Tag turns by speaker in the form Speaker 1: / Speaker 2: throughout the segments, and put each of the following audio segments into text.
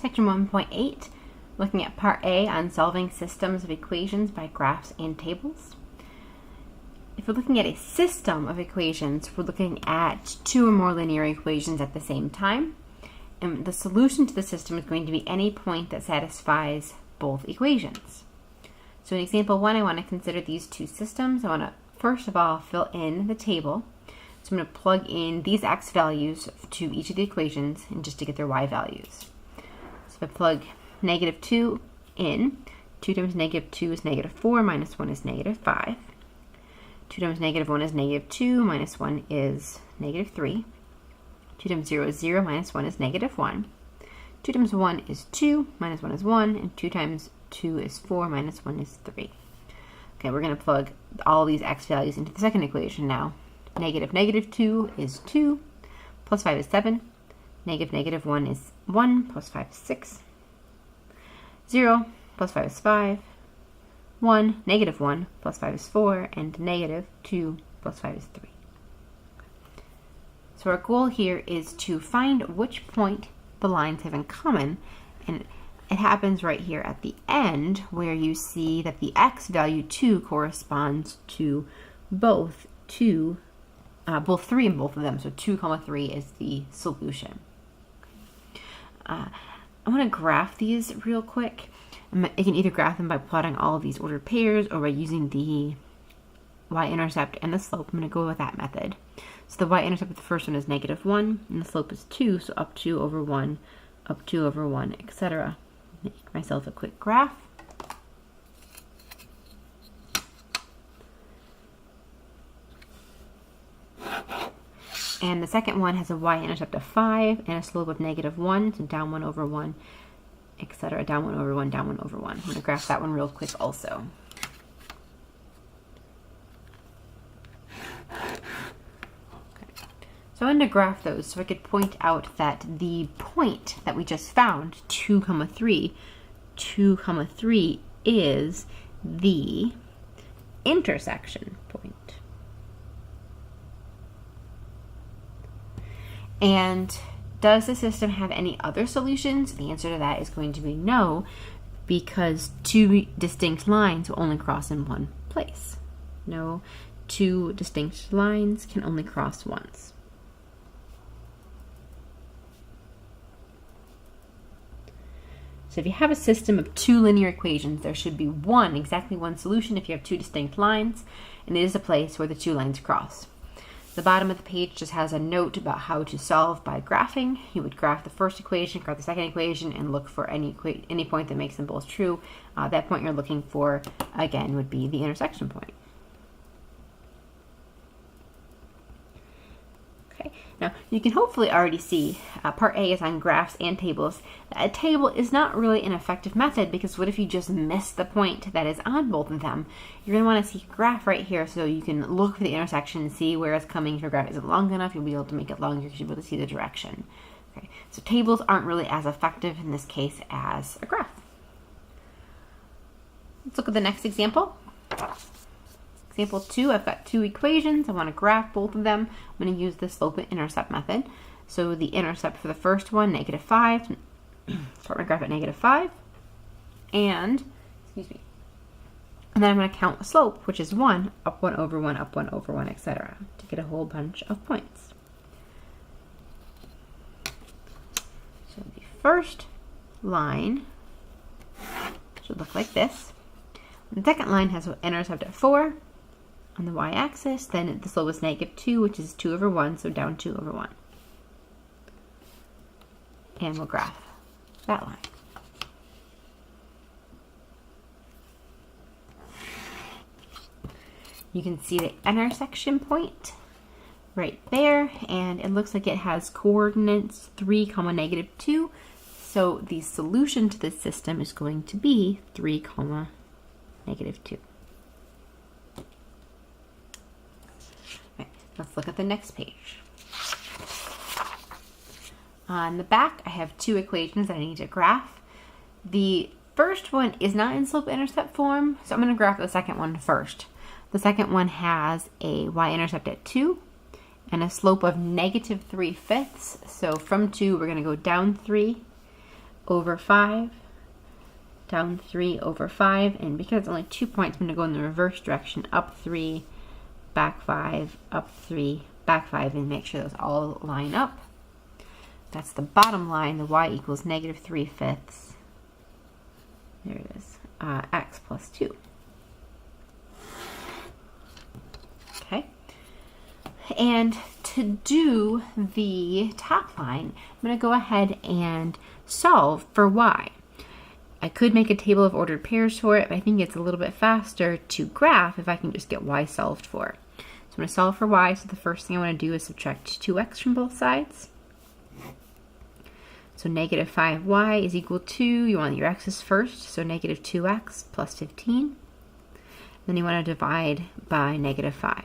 Speaker 1: Section 1.8, looking at Part A on solving systems of equations by graphs and tables. If we're looking at a system of equations, we're looking at two or more linear equations at the same time. And the solution to the system is going to be any point that satisfies both equations. So in example 1, I want to consider these two systems. I want to first of all fill in the table. So I'm going to plug in these x values to each of the equations and just to get their y values. So if I plug -2 in, 2 times -2 is -4, minus 1 is -5. 2 times -1 is -2, minus 1 is -3. 2 times 0 is 0, minus 1 is -1. 2 times 1 is 2, minus 1 is 1, and 2 times 2 is 4, minus 1 is 3. Okay, we're going to plug all these x values into the second equation now. -2 is 2, plus 5 is 7. -1 is 1, plus 5 is 6. 0 plus 5 is 5. 1, -1 plus 5 is 4, and -2 plus 5 is 3. So our goal here is to find which point the lines have in common, and it happens right here at the end where you see that the x value 2 corresponds to both 3 in both of them, so 2, 3 is the solution. I want to graph these real quick. I can either graph them by plotting all of these ordered pairs or by using the y-intercept and the slope. I'm going to go with that method. So the y-intercept of the first one is -1, and the slope is 2, so up 2 over 1, up 2 over 1, etc. Make myself a quick graph. And the second one has a y-intercept of 5 and a slope of -1, so down 1 over 1, etc. Down 1 over 1, down 1 over 1. I'm going to graph that one real quick also. So I'm going to graph those so I could point out that the point that we just found, 2, 3, 2, 3 is the intersection point. And does the system have any other solutions? The answer to that is going to be no, because two distinct lines will only cross in one place. No, two distinct lines can only cross once. So if you have a system of two linear equations, there should be exactly one solution if you have two distinct lines, and it is a place where the two lines cross. The bottom of the page just has a note about how to solve by graphing. You would graph the first equation, graph the second equation, and look for any point that makes them both true. That point you're looking for, again, would be the intersection point. Okay, now you can hopefully already see Part A is on graphs and tables. A table is not really an effective method because what if you just miss the point that is on both of them? You're going to want to see a graph right here so you can look for the intersection and see where it's coming. If your graph isn't long enough, you'll be able to make it longer because you'll be able to see the direction. Okay, so tables aren't really as effective in this case as a graph. Let's look at the next example. Example 2, I've got two equations. I want to graph both of them. I'm going to use the slope and intercept method. So the intercept for the first one, -5. Start my graph at -5. And then I'm going to count the slope, which is 1, up 1 over 1, up 1 over 1, etc. to get a whole bunch of points. So the first line should look like this. The second line has an intercept at 4 on the y-axis. Then the slope is -2, which is 2 over 1, so down 2 over 1. And we'll graph that line. You can see the intersection point right there, and it looks like it has coordinates 3, -2. So the solution to this system is going to be 3, -2. Okay, let's look at the next page. On the back, I have two equations that I need to graph. The first one is not in slope-intercept form, so I'm going to graph the second one first. The second one has a y-intercept at 2 and a slope of -3/5. So from 2, we're going to go down 3 over 5, down 3 over 5, and because it's only 2 points, I'm going to go in the reverse direction, up 3, back 5, up 3, back 5, and make sure those all line up. That's the bottom line, the y equals negative 3/5. There it is, x plus 2. Okay. And to do the top line, I'm going to go ahead and solve for y. I could make a table of ordered pairs for it, but I think it's a little bit faster to graph if I can just get y solved for. So I'm going to solve for y, so the first thing I want to do is subtract 2x from both sides. So negative 5y is equal to, you want your x's first, so negative 2x plus 15. Then you want to divide by negative 5.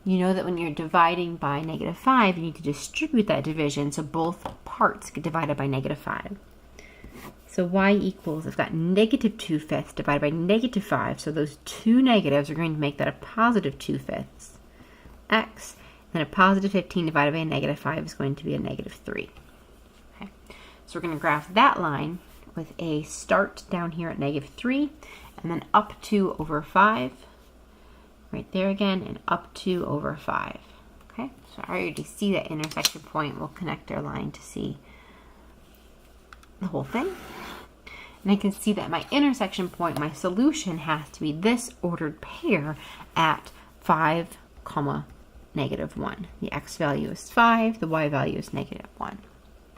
Speaker 1: You know that when you're dividing by negative 5, you need to distribute that division so both parts get divided by negative 5. So y equals, I've got negative 2/5 divided by negative 5, so those two negatives are going to make that a positive 2/5 x, and a positive 15 divided by a negative 5 is going to be a negative 3. Okay. So we're going to graph that line with a start down here at negative 3, and then up 2 over 5, right there again, and up 2 over 5. Okay, so I already see that intersection point. We'll connect our line to see the whole thing. And I can see that my intersection point, my solution, has to be this ordered pair at 5, negative 1. The x value is 5, the y value is negative 1.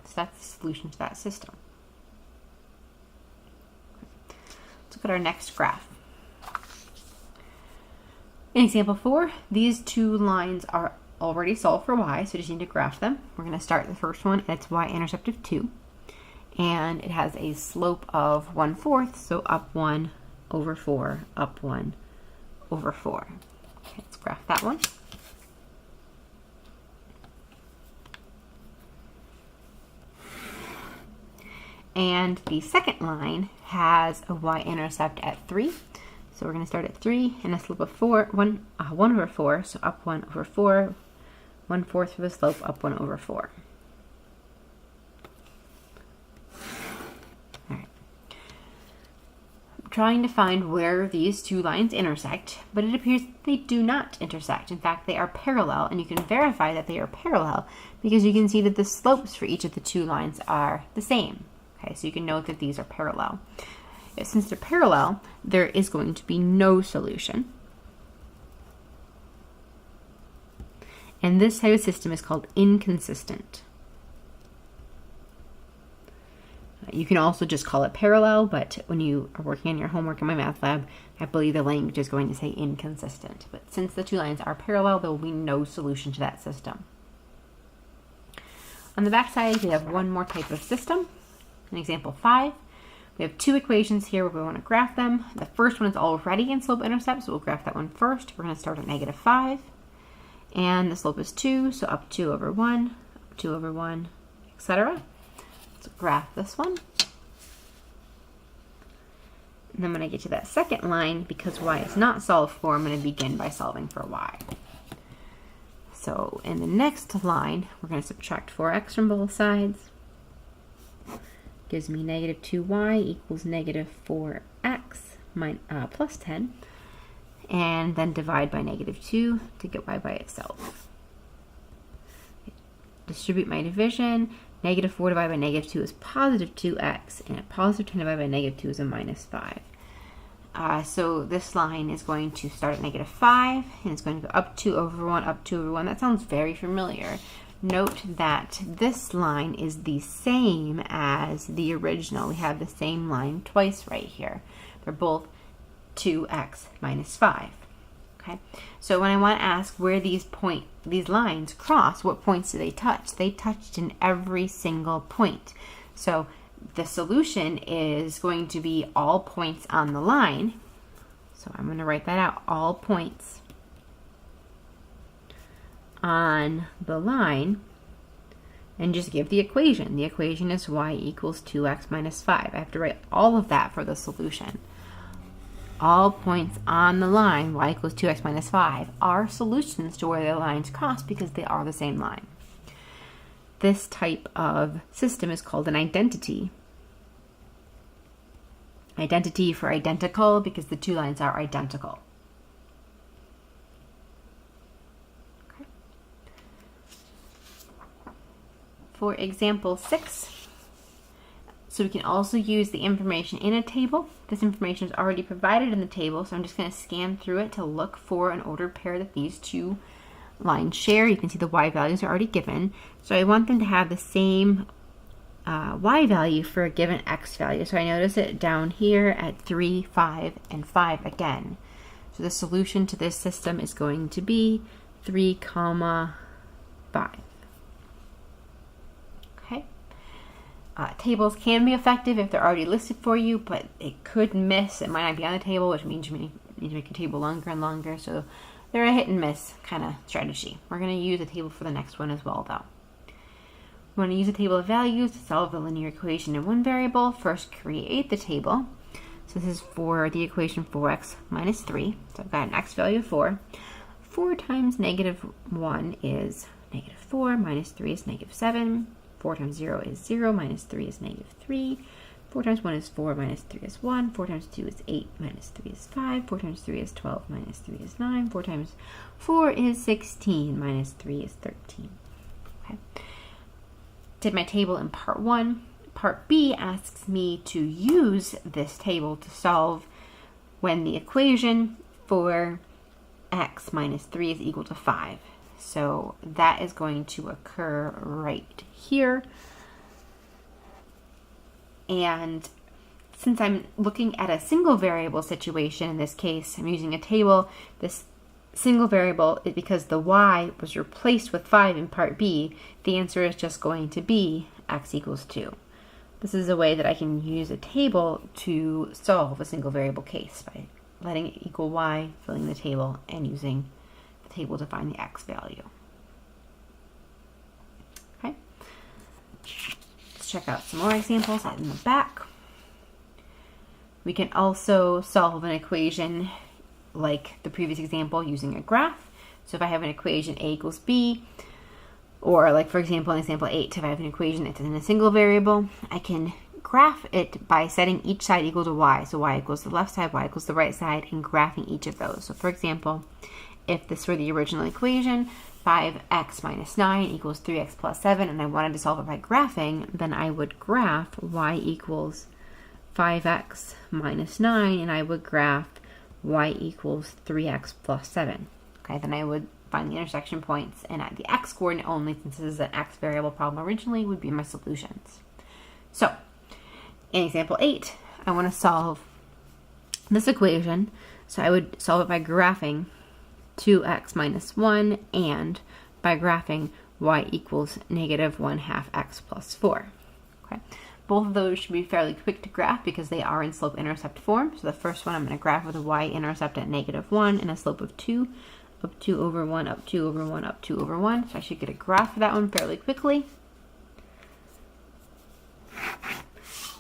Speaker 1: So that's the solution to that system. Let's look at our next graph. In example 4, these two lines are already solved for y, so we just need to graph them. We're going to start the first one, it's y-intercept of 2. And it has a slope of 1/4, so up 1 over 4, up 1 over 4. Okay, let's graph that one. And the second line has a y-intercept at 3. So we're going to start at 3 and a slope of 1 over 4, so up 1 over 4, 1/4 for the slope, up 1 over 4. Trying to find where these two lines intersect, but it appears they do not intersect. In fact, they are parallel, and you can verify that they are parallel because you can see that the slopes for each of the two lines are the same. Okay, so you can note that these are parallel. Since they're parallel, there is going to be no solution. And this type of system is called inconsistent. You can also just call it parallel, but when you are working on your homework in my math lab, I believe the language is going to say inconsistent. But since the two lines are parallel, there will be no solution to that system. On the back side, we have one more type of system. In example 5, we have two equations here where we want to graph them. The first one is already in slope-intercept, so we'll graph that one first. We're going to start at negative 5, and the slope is 2, so up 2 over 1, up 2 over 1, etc. Let's graph this one. And then when I get to that second line, because y is not solved for, I'm going to begin by solving for y. So in the next line, we're going to subtract 4x from both sides. Gives me negative 2y equals negative 4x plus 10. And then divide by negative 2 to get y by itself. Distribute my division. Negative 4 divided by negative 2 is positive 2x, and a positive 10 divided by negative 2 is a minus 5. So this line is going to start at negative 5, and it's going to go up 2 over 1, up 2 over 1. That sounds very familiar. Note that this line is the same as the original. We have the same line twice right here. They're both 2x minus 5. Okay, so when I want to ask where these lines cross, what points do they touch? They touched in every single point. So the solution is going to be all points on the line. So I'm going to write that out, all points on the line, and just give the equation. The equation is y equals 2x minus 5. I have to write all of that for the solution. All points on the line, y equals 2x minus 5, are solutions to where the lines cross because they are the same line. This type of system is called an identity, identity for identical because the two lines are identical. Okay. For example 6, so we can also use the information in a table. This information is already provided in the table, so I'm just going to scan through it to look for an ordered pair that these two lines share. You can see the y values are already given, so I want them to have the same y value for a given x value. So I notice it down here at 3, 5, and 5 again. So the solution to this system is going to be 3, 5. Okay. Tables can be effective if they're already listed for you, but it could miss. It might not be on the table, which means you need to make your table longer and longer. So they're a hit and miss kind of strategy. We're going to use a table for the next one as well, though. We want to use a table of values to solve the linear equation in one variable. First, create the table. So this is for the equation 4x minus 3. So I've got an x value of 4. 4 times negative 1 is negative 4, minus 3 is negative 7. 4 times 0 is 0, minus 3 is negative 3. 4 times 1 is 4, minus 3 is 1. 4 times 2 is 8, minus 3 is 5. 4 times 3 is 12, minus 3 is 9. 4 times 4 is 16, minus 3 is 13. Okay. Did my table in part 1. Part B asks me to use this table to solve when the equation for x minus 3 is equal to 5. So that is going to occur right here. And since I'm looking at a single variable situation, in this case, I'm using a table. This single variable is because the y was replaced with 5 in part B. The answer is just going to be x equals 2. This is a way that I can use a table to solve a single variable case by letting it equal y, filling the table, and using the table to find the x value. Okay. Let's check out some more examples in the back. We can also solve an equation like the previous example using a graph. So if I have an equation a equals b, or like for example in example 8, if I have an equation that's in a single variable, I can graph it by setting each side equal to y. So y equals the left side, y equals the right side, and graphing each of those. So for example, if this were the original equation, 5x minus 9 equals 3x plus 7, and I wanted to solve it by graphing, then I would graph y equals 5x minus 9, and I would graph y equals 3x plus 7. Okay, then I would find the intersection points, and at the x coordinate only, since this is an x variable problem originally, would be my solutions. So, in example 8, I want to solve this equation, so I would solve it by graphing 2x minus 1 and by graphing y equals negative 1/2 x plus 4. Okay. Both of those should be fairly quick to graph because they are in slope-intercept form. So the first one I'm going to graph with a y-intercept at negative 1 and a slope of 2, up 2 over 1, up 2 over 1, up 2 over 1. So I should get a graph for that one fairly quickly.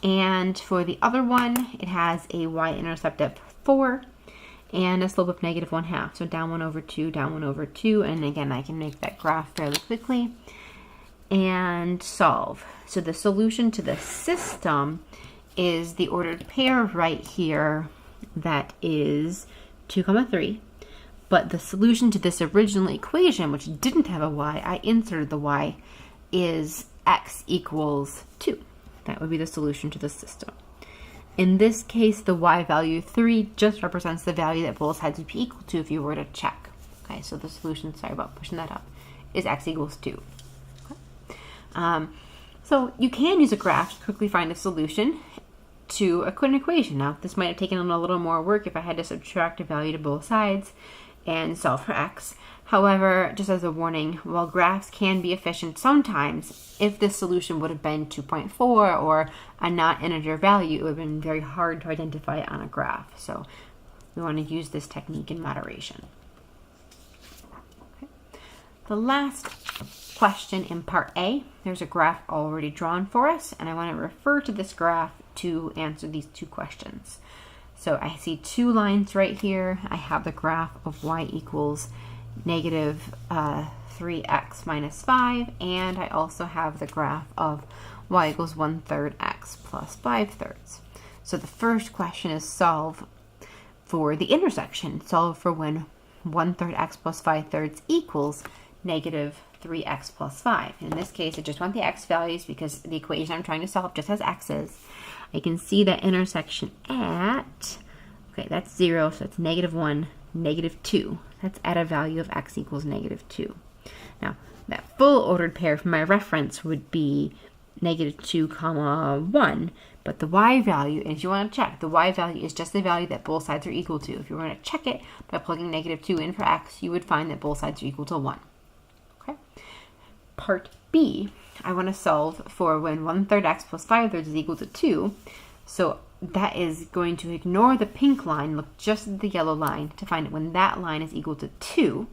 Speaker 1: And for the other one, it has a y-intercept at 4 and a slope of negative 1/2. So down 1 over 2, down 1 over 2. And again, I can make that graph fairly quickly and solve. So the solution to the system is the ordered pair right here that is 2, 3. But the solution to this original equation, which didn't have a y, I inserted the y, is x equals 2. That would be the solution to the system. In this case, the y value 3 just represents the value that both sides would be equal to if you were to check. Okay, so the solution, sorry about pushing that up, is x equals 2. Okay. So you can use a graph to quickly find a solution to an equation. Now, this might have taken a little more work if I had to subtract a value to both sides and solve for x. However, just as a warning, while graphs can be efficient sometimes, if this solution would have been 2.4 or a non-integer value, it would have been very hard to identify on a graph. So we want to use this technique in moderation. Okay. The last question in part A, there's a graph already drawn for us, and I want to refer to this graph to answer these two questions. So I see two lines right here. I have the graph of y equals negative 3x minus 5, and I also have the graph of y equals 1/3 x plus 5/3. So the first question is solve for the intersection. Solve for when 1/3 x plus 5/3 equals negative 3x plus 5. In this case, I just want the x values because the equation I'm trying to solve just has x's. I can see that intersection at, okay, that's 0, so it's -1, -2. That's at a value of x equals -2. Now, that full ordered pair for my reference would be -2, 1. But the y value, and if you want to check, the y value is just the value that both sides are equal to. If you were going to check it by plugging -2 in for x, you would find that both sides are equal to 1. Okay. Part B, I want to solve for when 1/3 x plus 5/3 is equal to 2. So that is going to ignore the pink line, look just at the yellow line to find it when that line is equal to 2.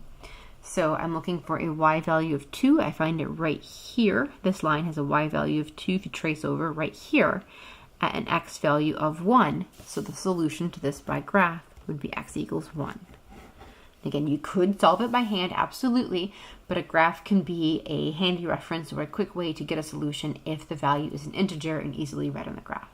Speaker 1: So I'm looking for a y value of 2. I find it right here. This line has a y value of 2 if you trace over right here at an x value of 1. So the solution to this by graph would be x equals 1. Again, you could solve it by hand, absolutely, but a graph can be a handy reference or a quick way to get a solution if the value is an integer and easily read on the graph.